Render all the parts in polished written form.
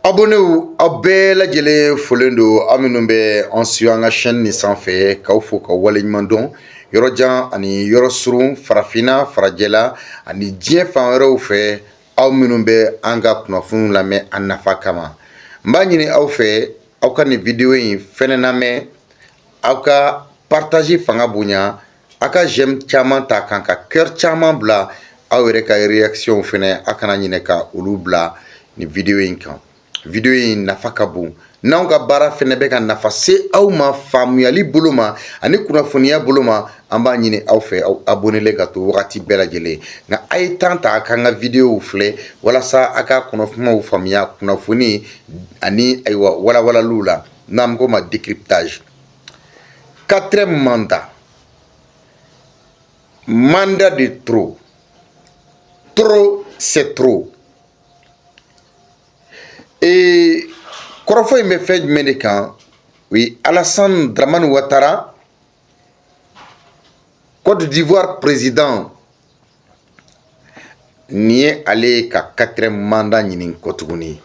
Abonnez-vous à bɛɛ lajɛlen folen don aw minnu bɛ an su an ka chaîne nin sanfɛ k'aw fo ka waleɲuman dɔn yɔrɔ jan ani yɔrɔ surun farafinna farajɛla ani diɲɛ fan wɛrɛw fɛ aw minnu bɛ an ka kunnafoniw lamɛn a nafa kama n b'a ɲini aw fɛ aw ka nin video in fɛnɛ lamɛn aw ka partage fanga bonya aw ka j'aime caman ta kan ka cœur caman bila aw yɛrɛ ka réaction fɛnɛ aw kana ɲinɛ ka olu bila ni video in kan. Video in nafa ka bon n'anw ka baara fɛnɛ bɛ ka nafa se aw ma faamuyali bolo ma ani kunnafoniya bolo ma an b'a ɲini aw fɛ aw abonnelen ka to wagati bɛɛ lajɛlen nka a ye temps ta a k'an ka videow filɛ walasa a ka kɔnɔkumaw faamuya kunnafoni ani ayiwa walawalaliw la n'an ko ma décryptage. 4e mandat de trop c'est trop. Et kɔrɔfɔ in bɛ fɛn jumɛn de kan? Oui, Alassane Dramane Ouattara, Côte d'Ivoire président, ni ye ale ka 4e mandat ɲini kɔ tuguni.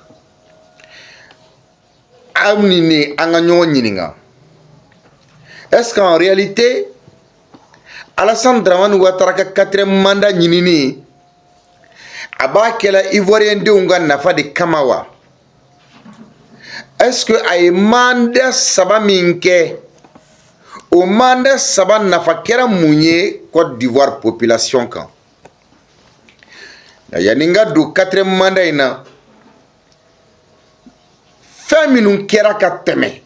Aw ni ne an ka ɲɔgɔn ɲininka. Est-ce qu'en réalité Alassane Dramane Ouattara ka 4e mandat ɲinini a b'a kɛla Ivoirien denw ka nafa de kama wa? Est-ce que a ye mandat saba min kɛ o mandat saba nafa kɛra mun ye Côte d'Ivoire population kan? Yani n ka don 4e mandat in na fɛn minnu kɛra ka tɛmɛ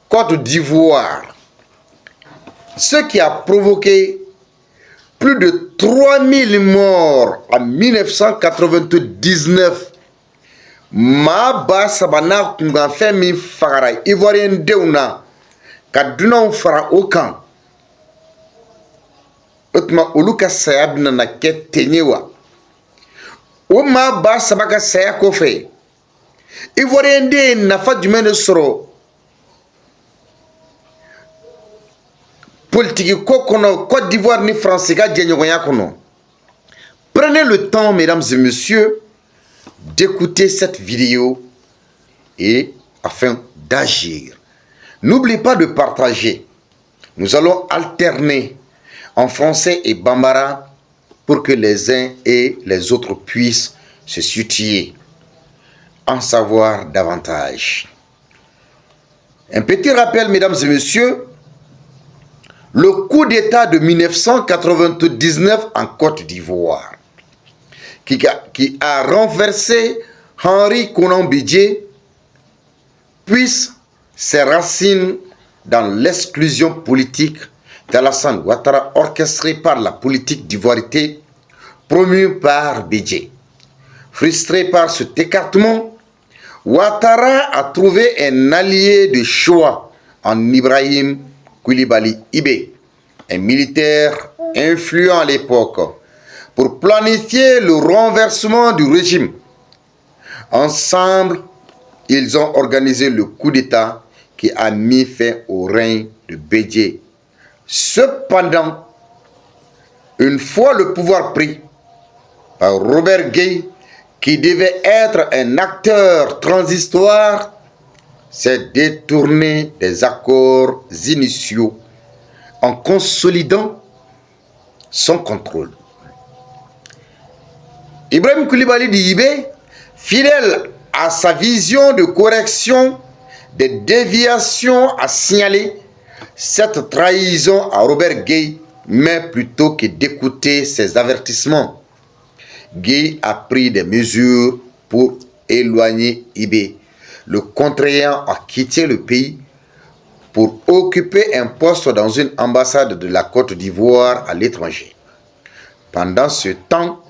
Côte d'Ivoire, ce qui a provoqué plus de 3000 morts en 1999. Maa ba saba n'a kunkanfɛn min fagara Ivoirien denw na ka dunanw fara o kan, o tuma olu ka saya bɛna kɛ ten ye wa? O maa ba saba ka saya kɔfɛ Ivoirien den ye nafa jumɛn de sɔrɔ politique ko kɔnɔ Côte d'Ivoire ni France ka jɛɲɔgɔnya kɔnɔ? Prenez le temps, mesdames et messieurs, d'écouter cette vidéo et afin d'agir. N'oubliez pas de partager. Nous allons alterner en français et bambara pour que les uns et les autres puissent se situer, en savoir davantage. Un petit rappel, mesdames et messieurs, le coup d'État de 1999 en Côte d'Ivoire, qui a renversé Henri Konan Bédié, puise ses racines dans l'exclusion politique d'Alassane Ouattara orchestrée par la politique d'ivoirité promue par Bédié. Frustré par cet écartement, Ouattara a trouvé un allié de choix en Ibrahim Koulibaly Ibé, un militaire influent à l'époque, pour planifier le renversement du régime. Ensemble, ils ont organisé le coup d'État qui a mis fin au règne de Bédié. Cependant, une fois le pouvoir pris par Robert Gueye, qui devait être un acteur transitoire, s'est détourné des accords initiaux en consolidant son contrôle. Ibrahim Koulibaly Ibé, fidèle à sa vision de correction des déviations, a signalé cette trahison à Robert Gueye, mais plutôt que d'écouter ses avertissements, Gueye a pris des mesures pour éloigner Ibé, le contraignant à quitter le pays pour occuper un poste dans une ambassade de la Côte d'Ivoire à l'étranger. Pendant ce temps,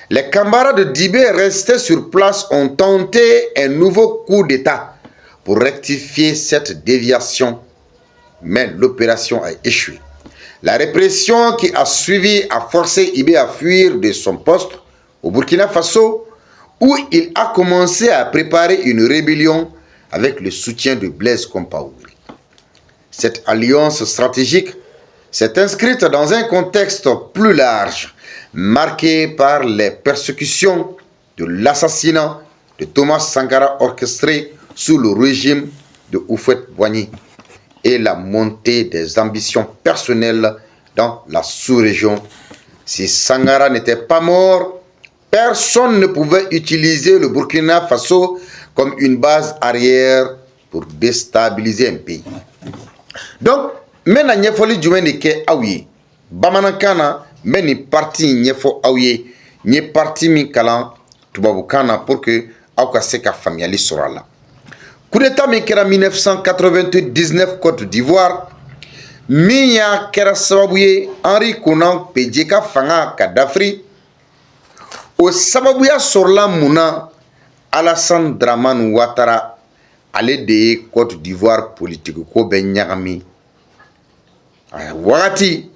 les camarades d'Ibé restés sur place ont tenté un nouveau coup d'État pour rectifier cette déviation, mais l'opération a échoué. La répression qui a suivi a forcé Ibé à fuir de son poste au Burkina Faso, où il a commencé à préparer une rébellion avec le soutien de Blaise Compaoré. Cette alliance stratégique s'est inscrite dans un contexte plus large, marqué par les persécutions, de l'assassinat de Thomas Sankara orchestré sous le régime de Houphouët-Boigny et la montée des ambitions personnelles dans la sous-région. Si Sankara n'était pas mort, personne ne pouvait utiliser le Burkina Faso comme une base arrière pour déstabiliser un pays. Donc, maintenant, il faut que aouye. Bamanakana, mais parti il faut aouye. Ni parti mi kalan tubabukana pour que aouka seka familiali sera là. Coup d'état mi kera 1999 Côte d'Ivoire. Miya kera sababuye Henri Konan Pejeka fanga Kadhafi. O sababuya sorla muna Alassane Dramane Ouattara ale de Côte d'Ivoire politique ko be nyagami. Wakati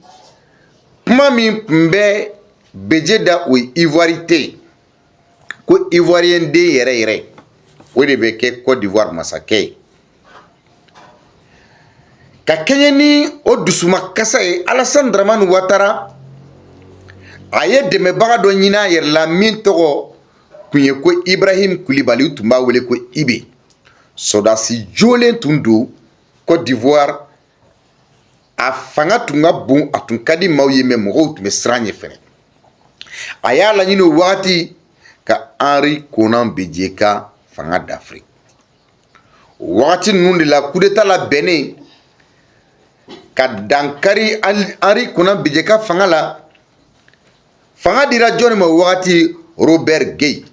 kuma min mbe bejeda o ivoirité ko ivoirien de yere o de be ke Côte d'Ivoire masake ka kenyani o dusuma kasa e Alassane Dramane Ouattara aye deme baga do nyina yer la min togo kunye ko Ibrahim Koulibaly tumba wele ko Ibe sodasi jolen tundu Côte d'Ivoire a fanga tunga bon atun kadi mawye me mogo tume sranye fene aya la nyino wati ka Henri Konan Pejeka fanga d'Afrique wati nundi la coup d'état la bene ka dankari Henri Konan Pejeka fanga la fanga dira joni ma wati Robert Gueye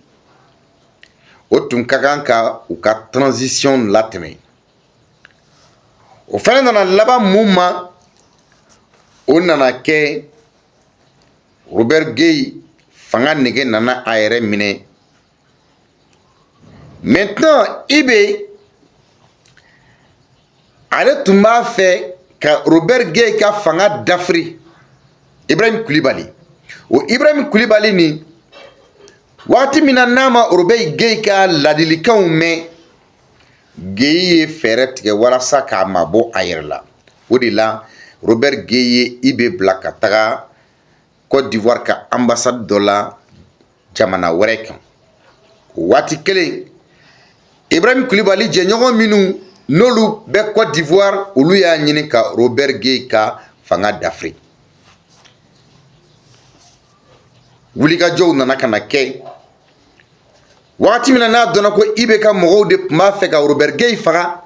o tun kakanka u ka transition lateme o fana nana laba muma o nana ke Robert Gueye fanga nege nana a yɛrɛ minɛ. Maintenant Ibe ale tun b'a fɛ ka Robert Gueye ka fanga dafiri Ibrahim Koulibaly. O Ibrahim Koulibaly ni waati min na n'a ma Robert Gueye ka ladilikanw mɛn Gueye ye fɛɛrɛ tigɛ walasa k'a mabɔ a yɛrɛ la. O de la Robert Gueye Ibe bila ka taga Côte d'Ivoire ka ambassade dɔ la jamana wɛrɛ kan. Waati kelen Ibrahim Koulibaly jɛɲɔgɔn minnu n'olu bɛ Côte d'Ivoire olu y'a ɲini ka Robert Gueye ka fanga dafiri. Wulikajɔw nana ka na kɛ waati min na n'a dɔnna ko Ibe ka mɔgɔw de tun b'a fɛ ka Robert Gueye faga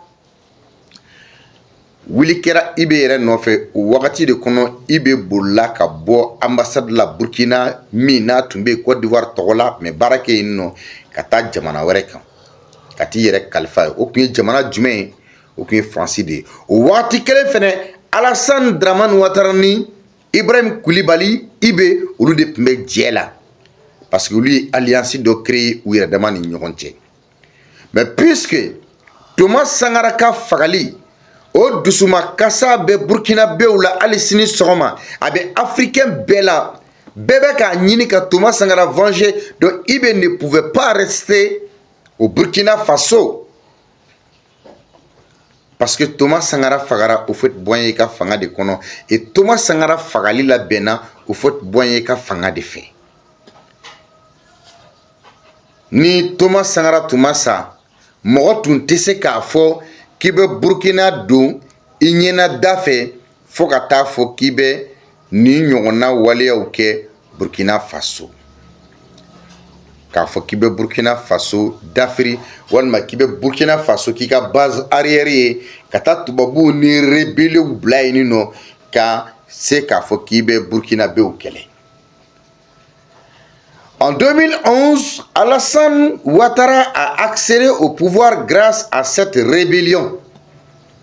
wuli kɛra Ibe yɛrɛ nɔfɛ o wagati de kɔnɔ Ibe bolila ka bɔ ambassade la Burkina min n'a tun bɛ Côte d'Ivoire tɔgɔ la mais baara kɛ yen nɔ ka taa jamana wɛrɛ kan ka t'i yɛrɛ kalifa ye. O tun ye jamana jumɛn ye? O tun ye Faransi de ye. O wagati kelen fɛnɛ Alassane Dramane Ouattara ni Ibrahim Koulibaly Ibe olu de tun bɛ jɛ la parce que olu ye alliance dɔ créer u yɛrɛ dama ni ɲɔgɔn cɛ. Mais puisque Thomas Sankara ka fagali o dusuma kasa bɛ Burkina bew la hali sini sɔgɔma a bɛ africain bɛɛ la bɛɛ bɛ k'a ɲini ka Thomas Sankara venger. Donc Ibe ne pouvait pas rester au Burkina Faso parce que Thomas Sankara fagara Houphouët-Boigny ka fanga de kɔnɔ et Thomas Sankara fagali la bɛnna Houphouët-Boigny ka fanga de fɛ. Ni Thomas Sankara tun ma sa mɔgɔ tun tɛ se k'a fɔ k'i bɛ Burkina don i ɲɛna da fɛ fo ka taa fɔ k'i bɛ ni ɲɔgɔnna waleyaw kɛ Burkina Faso. K'a fɔ k'i bɛ Burkina Faso dafiri walima k'i bɛ Burkina Faso k'i ka base arrière ye ka taa tubabuw ni rebellew bila yen nɔ ka se k'a fɔ k'i bɛ Burkina bew kɛlɛ. En 2011, Alassane Ouattara a accédé au pouvoir grâce à cette rébellion.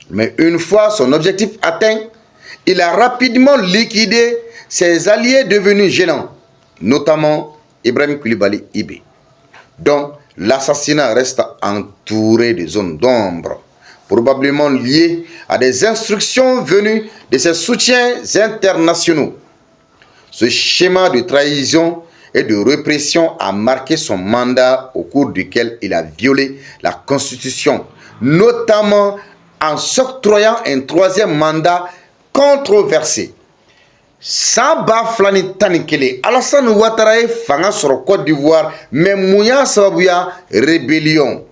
Mais une fois son objectif atteint, il a rapidement liquidé ses alliés devenus gênants, notamment Ibrahim Koulibaly Ibe. Donc, l'assassinat reste entouré de zones d'ombre, probablement liées à des instructions venues de ses soutiens internationaux. Ce schéma de trahison et de répression a marqué son mandat au cours duquel il a violé la Constitution, notamment en s'octroyant un troisième mandat controversé. san ba fila ni tan ni kelen Alassane Ouattara ye fanga sɔrɔ Côte d'Ivoire mais mun y'a sababuya rébellion.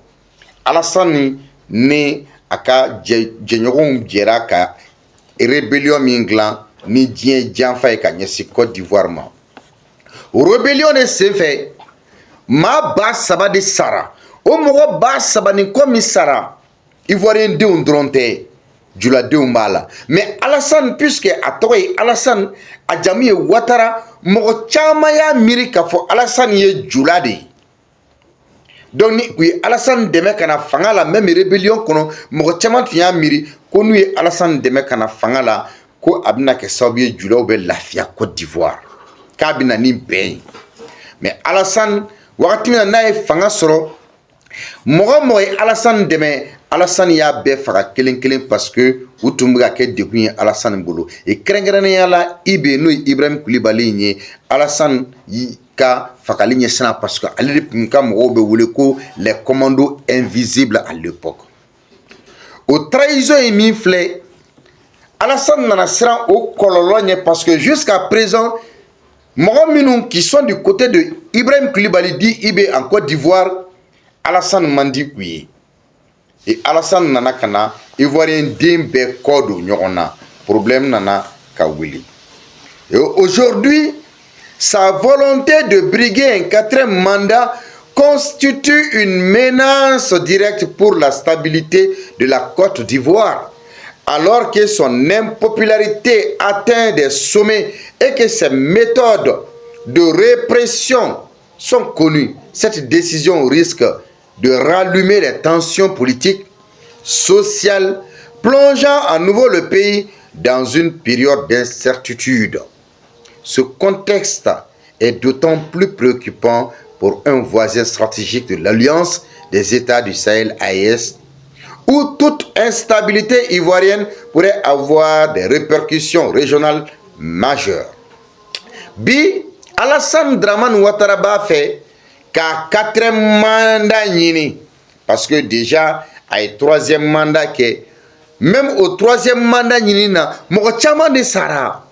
Alassane ni a ka jɛɲɔgɔnw jɛra ka rébellion min dilan ni diɲɛ janfa ye ka ɲɛsin Côte d'Ivoire ma. O rébellion de senfɛ maa ba saba de sara. O mɔgɔ ba saba ni kɔ min sara Ivoirien denw dɔrɔn tɛ juladenw b'a la. Mais Alassane puisque a tɔgɔ ye Alassane a jamu ye Ouattara mɔgɔ caman y'a miiri k'a fɔ Alassane ye jula de ye. Donc ni u ye Alassane dɛmɛ ka na fanga la même rébellion kɔnɔ mɔgɔ caman tun y'a miiri ko n'u ye Alassane dɛmɛ ka na fanga la ko a bɛna kɛ sababu ye julaw bɛ lafiya Côte d'Ivoire k'a bɛna ni bɛn ye. Mais Alassane wagati min na n'a ye fanga sɔrɔ mɔgɔ mɔgɔ ye Alassane dɛmɛ Alassane y'a bɛɛ faga kelen kelen parce que u tun bɛ ka kɛ degun ye Alassane bolo. Et kɛrɛnkɛrɛnnenya la IB n'o ye Ibrahim Koulibaly ye Alassane ka fagali ɲɛsina parce que ale de tun ka mɔgɔw bɛ wele ko les commandos invisibles à l'époque. O trahison ye min filɛ Alassane nana siran o kɔlɔlɔ ɲɛ parce que jusqu'à présent mɔgɔ minnu qui sont du côté de Ibrahim Koulibaly dit IB en Côte d'Ivoire Alassane man di u ye. Et Alassane nana ka na Ivoirien den bɛɛ kɔ don ɲɔgɔn na problème nana ka wuli. Et aujourd'hui sa volonté de briguer un quatrième mandat constitue une menace directe pour la stabilité de la Côte d'Ivoire. Alors que son impopularité atteint des sommets et que ses méthodes de répression sont connues, cette décision risque de rallumer les tensions politiques, sociales, plongeant à nouveau le pays dans une période d'incertitude. Ce contexte est d'autant plus préoccupant pour un voisin stratégique de l'Alliance des États du Sahel AES, où toute instabilité ivoirienne pourrait avoir des répercussions régionales majeures. Bi Alassane Dramane Ouattara b'a fait qu'à 4e mandat ɲini parce que déjà a ye 3e mandat kɛ même au 3e mandat ɲini na mɔgɔ caman de sara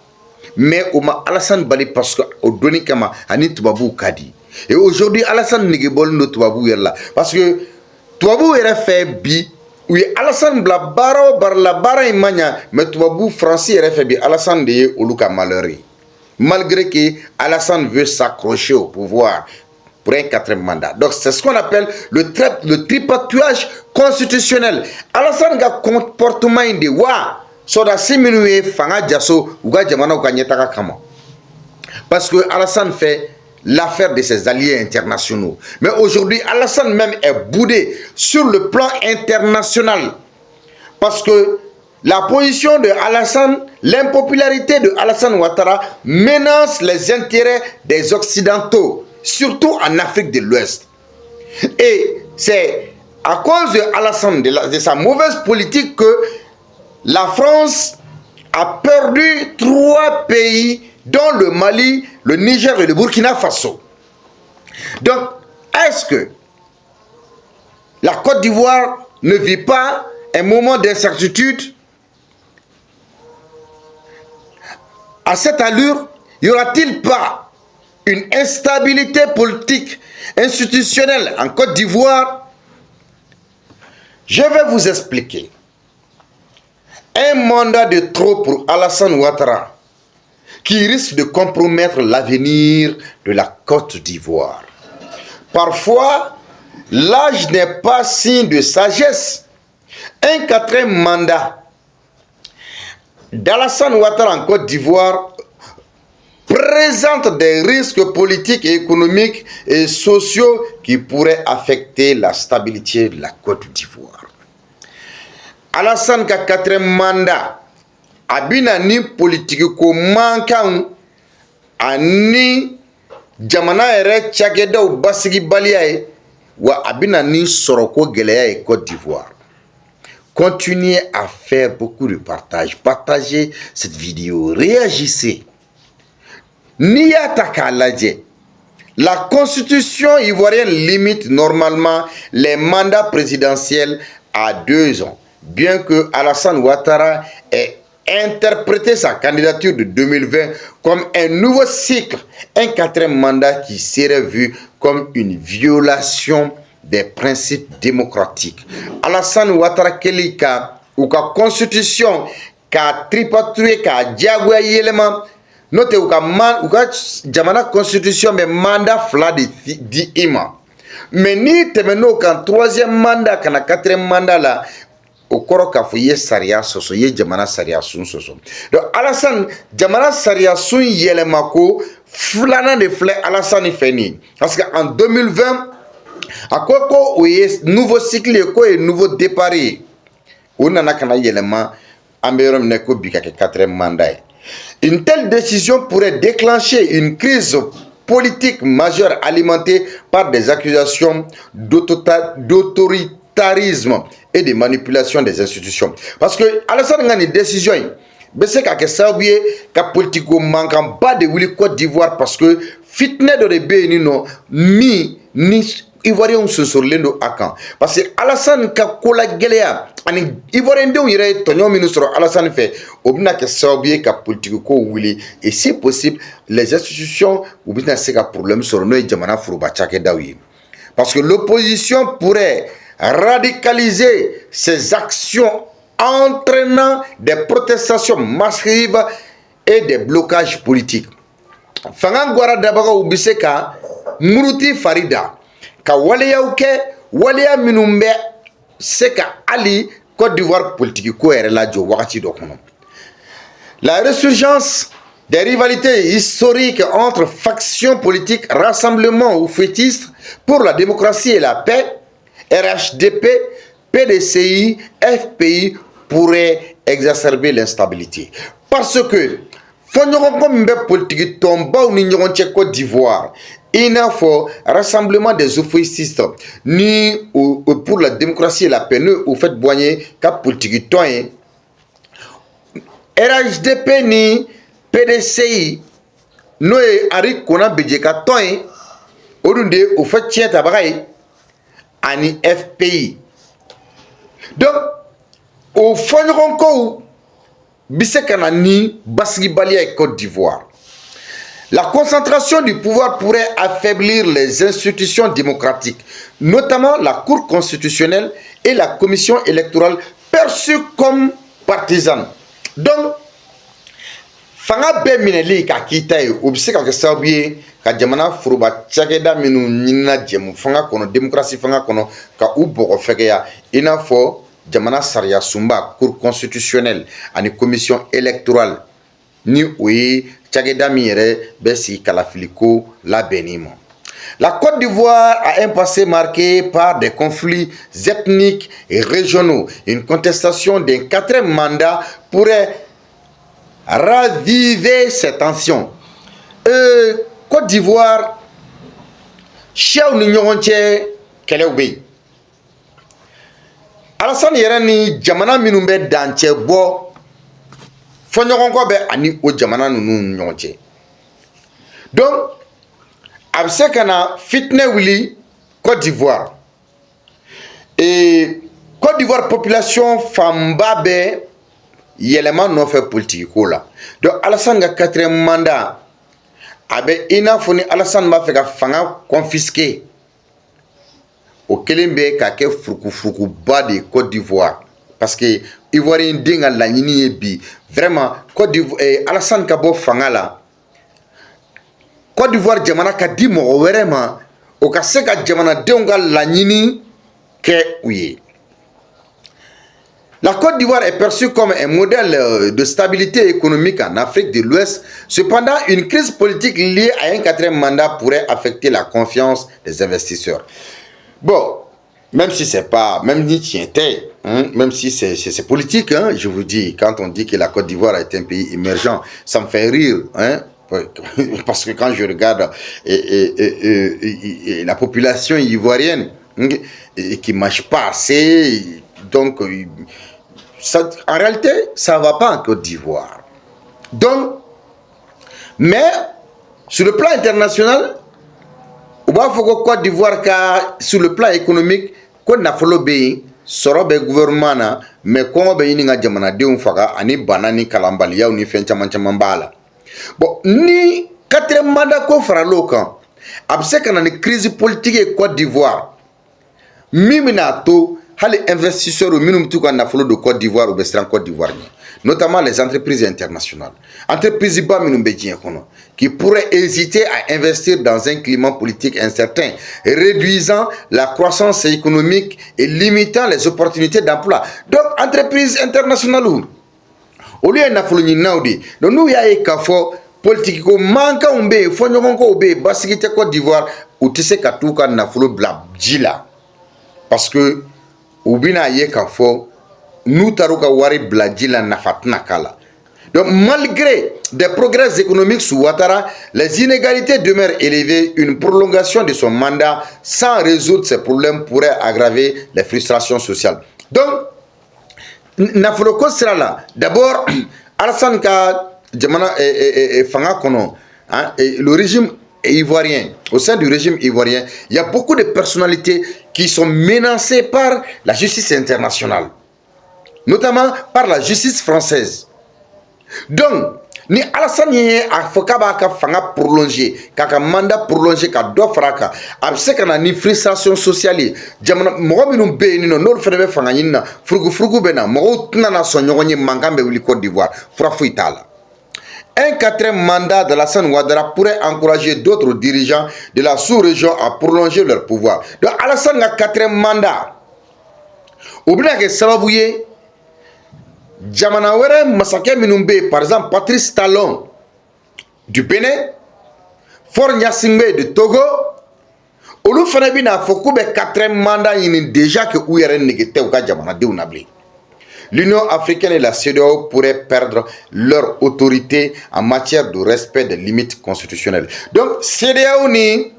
mais o ma Alassane bali parce que o doni kama ani tubabuw ka di. Et aujourd'hui Alassane negebɔlen do tubabuw yɛrɛ la parce que tubabuw yɛrɛ fɛ bi u ye Alassane bila baara o baara la baara in ma ɲa mais tubabuw Faransi yɛrɛ fɛ bi Alassane de ye olu ka malheur ye. Malgré que Alassane veut s'accrocher au pouvoir pour un 4e mandat. Donc c'est ce qu'on appelle le tripatouillage constitutionnel. Alassane ka comportement indi wa sodasi minnu ye fanga jaso u ka jamana u ka ɲɛtaga kama. Parce que Alassane fait l'affaire de ses alliés internationaux. Mais aujourd'hui, Alassane même est boudé sur le plan international. Parce que la position de Alassane, l'impopularité de Alassane Ouattara menace les intérêts des Occidentaux, surtout en Afrique de l'Ouest. Et c'est à cause de Alassane, de sa mauvaise politique, que la France a perdu 3 pays, dont le Mali, le Niger et le Burkina Faso. Donc, est-ce que la Côte d'Ivoire ne vit pas un moment d'incertitude? À cette allure, y aura-t-il pas une instabilité politique, institutionnelle en Côte d'Ivoire? Je vais vous expliquer. Un mandat de trop pour Alassane Ouattara qui risque de compromettre l'avenir de la Côte d'Ivoire. Parfois, l'âge n'est pas signe de sagesse. Un 4e mandat d'Alassane Ouattara en Côte d'Ivoire présente des risques politiques et économiques et sociaux qui pourraient affecter la stabilité de la Côte d'Ivoire. Alassane ka 4e mandat abina ni politique ko mankan ani jamana yɛrɛ cakɛdaw basigi baliya ye wa abina ni sɔrɔ ko gɛlɛya ye Côte d'Ivoire. Continuez à faire beaucoup de partage. Partagez cette vidéo. Réagissez. N'i y'a ta k'a lajɛ, la constitution ivoirienne limite normalement les mandats présidentiels à 2 ans. Bien que Alassane Ouattara ait interprété sa candidature de 2020 comme un nouveau cycle, un quatrième mandat qui serait vu comme une violation des principes démocratiques. Alassane Ouattara Kelly ou ka constitution ka tripatoué ka diagoya yelema note ou ka jamana constitution mais mandat fla di ima. Mais ni temeno kan troisième mandat kana quatrième mandat là au kɔrɔ k'a fɔ i ye sariya sɔsɔ i ye jamana sariya sun sɔsɔ. Donc Alassane jamana sariya sun yɛlɛma ko filanan de filɛ Alassane fɛ nin ye parce que en 2020 a ko ko o ye nouveau cycle ye ko ye nouveau départ ye o nana kana yɛlɛma an bɛ yɔrɔ min na ko bi ka kɛ quatrième mandat ye. Une telle décision pourrait déclencher une crise politique majeure alimentée par des accusations d'autoritarisme et de manipulation des institutions. Parce que Alassane a une décision, c'est que ça veut dire que politico manquant pas de Willy Côte d'Ivoire parce que fitne de rebé ni Ivoirien se sur l'endo akan. Parce que Alassane ka kola gelea ani Ivoirien de yere tonyo ministre Alassane fait obina que ça veut dire que politico Willy et si possible les institutions obina c'est ka problème sur no jamana furuba chake dawi. Parce que l'opposition pourrait radicaliser ces actions entraînant des protestations massives et des blocages politiques. Fangan Gwara Dabaga Ubiseka Muruti Farida ka waleya uke waleya minumbe seka ali Côte d'Ivoire politique ko yɛrɛ la jɔ wagati dɔ kɔnɔ. La résurgence des rivalités historiques entre factions politiques, rassemblements ou fétistes pour la démocratie et la paix, RHDP, PDCI, FPI pourrait exacerber l'instabilité. Parce que, politique tomba ou n'ignorant Côte d'Ivoire, il n'a pas rassemblement des officistes, ni pour la démocratie et la paix, au fait boigner, cap politique toyen, RHDP ni PDCI, nous ari kona bejeka toyen, odunde au fait tient tabaray, ani FPI. Donc, au fond de Bissekana ni Bassi Balia et Côte d'Ivoire. La concentration du pouvoir pourrait affaiblir les institutions démocratiques, notamment la Cour constitutionnelle et la Commission électorale perçues comme partisanes. Donc, fanga be mineli ka kita ye o bise ka kɛ sababu ye ka jamana furuba cakɛda minnu ɲinina jɛmu fanga kɔnɔ démocratie fanga kɔnɔ ka u bɔgɔ fɛgɛya i n'a fɔ jamana sariya sunba cour constitutionnelle ani commission électorale ni o ye cakɛda min yɛrɛ bɛ sigi kalafiliko labɛnni ma. La Côte d'Ivoire a un passé marqué par des conflits ethniques et régionaux. Une contestation d'un quatrième mandat pourrait raviver ces tensions. Côte d'Ivoire, Chiaou ni ɲɔgɔn cɛ kɛlɛw bɛ yen. Alassane yɛrɛ ni jamana minnu bɛ dancɛ bɔ fɔɲɔgɔnkɔ bɛ ani o jamana ninnu ni ɲɔgɔn cɛ. Donc, a bɛ se ka na fitinɛ wuli Côte d'Ivoire. Et Côte d'Ivoire population fanba bɛ yɛlɛma nɔfɛ politique ko la. Donc Alassane ka quatrième mandat a bɛ i n'a fɔ ni Alassane b'a fɛ ka fanga confisquer o kelen bɛ ka kɛ furukufurukuba de Côte d'Ivoire parce que Ivoirien den ka laɲini ye bi vraiment Côte d'Ivoire Alassane ka bɔ fanga la Côte d'Ivoire jamana ka di mɔgɔ wɛrɛ ma o ka se ka jamanadenw ka laɲini kɛ u ye. La Côte d'Ivoire est perçue comme un modèle de stabilité économique en Afrique de l'Ouest. Cependant, une crise politique liée à un quatrième mandat pourrait affecter la confiance des investisseurs. Bon, même si c'est pas, même ni tienté, même si c'est politique, hein, je vous dis, quand on dit que la Côte d'Ivoire est un pays émergent, ça me fait rire, hein, parce que quand je regarde la population ivoirienne qui ne mange pas assez, donc ça, en réalité, ça ne va pas en Côte d'Ivoire. Donc, mais sur le plan international, on va faire Côte d'Ivoire car sur le plan économique, qu'on a follow sɔrɔ bɛ gouvernement na mais kɔngɔ bɛ ɲini ka jamanadenw faga ani bana ni kalanbaliyaw ni fɛn caman caman b'a la. Bon ni 4e mandat ko faral'o kan a bɛ se ka na ni crise politique ye Côte d'Ivoire min bɛna to hali investisseurs minnu bɛ t'u ka nafolo don Côte d'Ivoire u bɛ siran Côte d'Ivoire ɲɛ, notamment les entreprises internationales, entreprises ba minnu bɛ diɲɛ kɔnɔ qui pourraient hésiter à investir dans un climat politique incertain, réduisant la croissance économique et limitant les opportunités d'emploi. Donc entreprises internationales olu ye nafolo ɲininaw de, donc n'u y'a ye k'a fɔ politique ko mankanw bɛ yen fɔɲɔgɔnkow bɛ yen basigi tɛ Côte d'Ivoire u tɛ se ka t'u ka nafolo bila ji la parce que u bɛna ye k'a fɔ n'u taar'u ka wari bila ji la nafa tɛna k'a la. Donc malgré des progrès économiques sous Ouattara, les inégalités demeurent élevées. Une prolongation de son mandat sans résoudre ces problèmes pourrait aggraver les frustrations sociales. Donc nafolo ko sira la, d'abord Alassane ka jamana fanga kono, le régime ivoirien, au sein du régime ivoirien, il y a beaucoup de personnalités qui sont menacées par la justice internationale, notamment par la justice française. Donc ni Alassane ye a fɔ k'a b'a ka fanga prolonger, k'a ka mandat prolonger, ka dɔ fara a kan, a bɛ se ka na ni frustration sociale ye. Jamana mɔgɔ minnu bɛ yen nɔ n'olu fana bɛ fanga ɲini na, furugufurugu bɛ na, mɔgɔw tɛna na sɔn ɲɔgɔn ye, mankan bɛ wuli Côte d'Ivoire, fura foyi t'a la. Un 4e mandat d'Alassane Ouattara pourrait encourager d'autres dirigeants de la sous-région à prolonger leur pouvoir. Donc Alassane ka 4e mandat o bɛna kɛ sababu ye jamana wɛrɛ masakɛ minnu bɛ yen, par exemple Patrice Talon du Bénin, Faure Gnassingbé de Togo, olu fana bɛna fɔ k'u bɛ 4e mandat ɲini déjà que u yɛrɛ nege tɛ u ka jamanadenw na bilen. L'Union africaine et la CEDEAO pourraient perdre leur autorité en matière de respect des limites constitutionnelles. Donc CEDEAO ni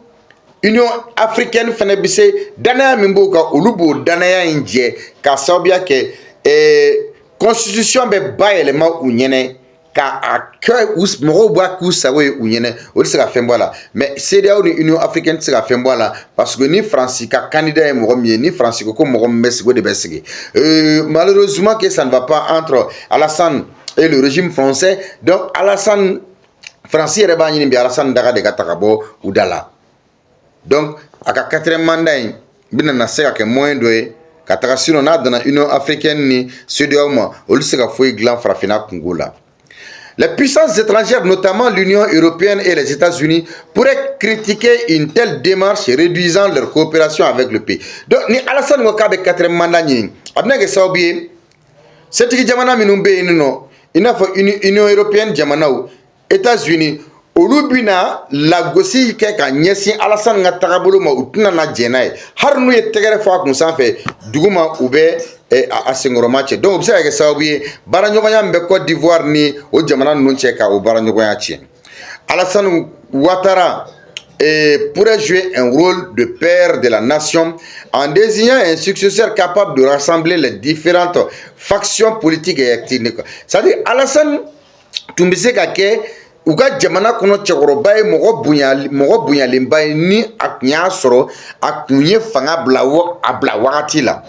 Union africaine fana bɛ se danaya min b'u kan olu b'o danaya in jɛ k'a sababuya kɛ constitution bɛ bayɛlɛma u ɲɛnɛ k'a kɛ mɔgɔw b'a k'u sago ye u ɲɛnɛ, o tɛ se ka fɛn bɔ a la. Mais CEDEAO ni Union africaine tɛ se ka fɛn bɔ a la parce que ni Faransi ka candidat ye mɔgɔ min ye, ni Faransi ko mɔgɔ min bɛ sigi o de bɛ sigi. Malheureusement que ça ne va pas entre Alassane et le régime français. Donc Alassane, Faransi yɛrɛ b'a ɲini bi Alassane daga de ka ta ka bɔ u da la. Donc a ka 4e mandat in bɛna na se ka kɛ moyen dɔ ye ka taga, sinon n'a donna Union africaine ni CEDEAO ma olu se ka foyi dilan farafinna kungo la. Les puissances étrangères, notamment l'Union européenne et les États-Unis, pourraient critiquer une telle démarche réduisant leur coopération avec le pays. Donc ni Alassane ko k'a bɛ 4e mandat ɲini a bɛna kɛ sababu ye setigi jamana minnu bɛ yen nɔ i n'a fɔ Union européenne jamanaw, États-Unis, olu bɛna lagosi kɛ ka ɲɛsin Alassane ka tagabolo ma, u tɛna na jɛn n'a ye, hali n'u ye tɛgɛrɛ fɔ a kun sanfɛ duguma u bɛ a senkɔrɔma cɛ. Donc o bɛ se ka kɛ sababu ye baaraɲɔgɔnya min bɛ Côte d'Ivoire ni o jamana ninnu cɛ ka o baaraɲɔgɔnya tiɲɛ. Alassane Ouattara pourrait jouer un rôle de père de la nation en désignant un successeur capable de rassembler les différentes factions politiques et ethniques. C'est-à-dire Alassane tun bɛ se ka kɛ u ka jamana kɔnɔ cɛkɔrɔba ye, mɔgɔ bonyalenba ye, ni a tun y'a sɔrɔ a tun ye fanga bila wagati la,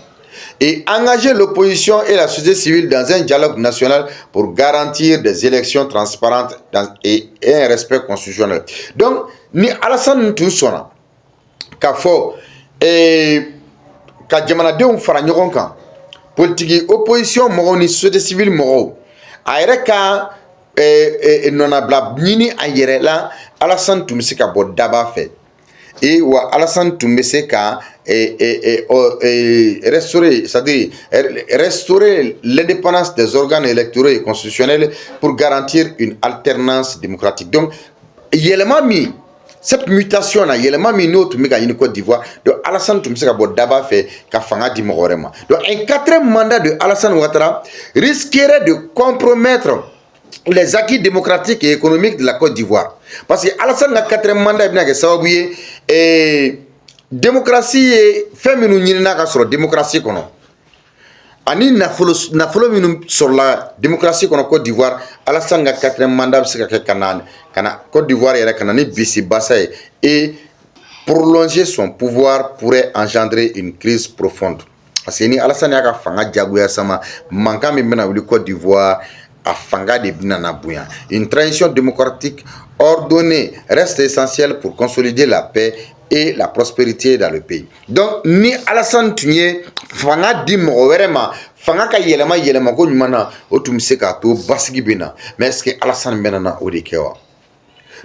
et engager l'opposition et la société civile dans un dialogue national pour garantir des élections transparentes et un respect constitutionnel. Donc ni Alassane tun sɔnna k'a fɔ ka jamanadenw fara ɲɔgɔn kan, politique opposition mɔgɔw ni société civile mɔgɔw, a yɛrɛ ka nɔnabila ɲini a yɛrɛ la, Alassane tun bɛ se ka bɔ daba fɛ. Et wa Alassane tun bɛ se ka restaurer, c'est-à-dire restaurer l'indépendance des organes électoraux et constitutionnels pour garantir une alternance démocratique. Donc yɛlɛma min, cette mutation na yɛlɛma min n'o tun bɛ ka ɲini Côte d'Ivoire, donc Alassane tun bɛ se ka bɔ daba fɛ ka fanga di mɔgɔ wɛrɛ ma. Donc un 4e mandat de Alassane Ouattara risquerait de compromettre les acquis démocratiques et économiques de la Côte d'Ivoire. Parce que Alassane ka 4e mandat bɛna kɛ sababu ye démocratie ye fɛn minnu ɲinina ka sɔrɔ démocratie kɔnɔ ani nafolo minnu sɔrɔla démocratie kɔnɔ Côte d'Ivoire, Alassane ka 4e mandat bɛ se ka kɛ ka na Côte d'Ivoire yɛrɛ ka na ni bisi basa ye, et prolonger son pouvoir pourrait engendrer une crise profonde. parce que ni Alassane y'a ka fanga jagoya sama mankan min bɛna wuli Côte d'Ivoire a fanga de bɛna na bonya. Une transition démocratique ordonnée reste essentielle pour consolider la paix et la prospérité dans le pays. Donc ni Alassane tun ye fanga di mɔgɔ wɛrɛ ma fanga ka yɛlɛma ko ɲuman na o tun bɛ se k'a to basigi bɛ na, mais est-ce que Alassane bɛna na o de kɛ wa?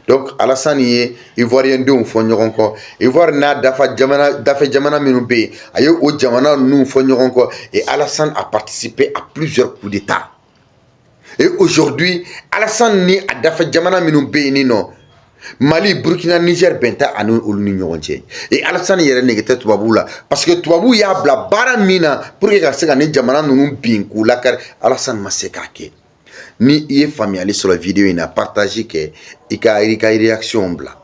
Donc Alassane ye Ivoirien denw fɔ ɲɔgɔn kɔ, Ivoire n'a dafɛ jamana minnu bɛ yen a ye o jamana ninnu fɔ ɲɔgɔn kɔ, et Alassane a participé à plusieurs coups d'État. Et aujourd'hui Alassane ni a dafɛ jamana minnu bɛ yen nɔ Mali, Burkina, Niger bɛnta ani olu ni ɲɔgɔn cɛ. Et Alassane yɛrɛ nege tɛ tubabuw la parce que tubabuw y'a bila baara min na pour que ka se ka ni jamana ninnu bin k'u lakari, Alassane ma se k'a kɛ. Ni i ye faamuyali sɔrɔ vidéo in na partage kɛ i ka réaction bila.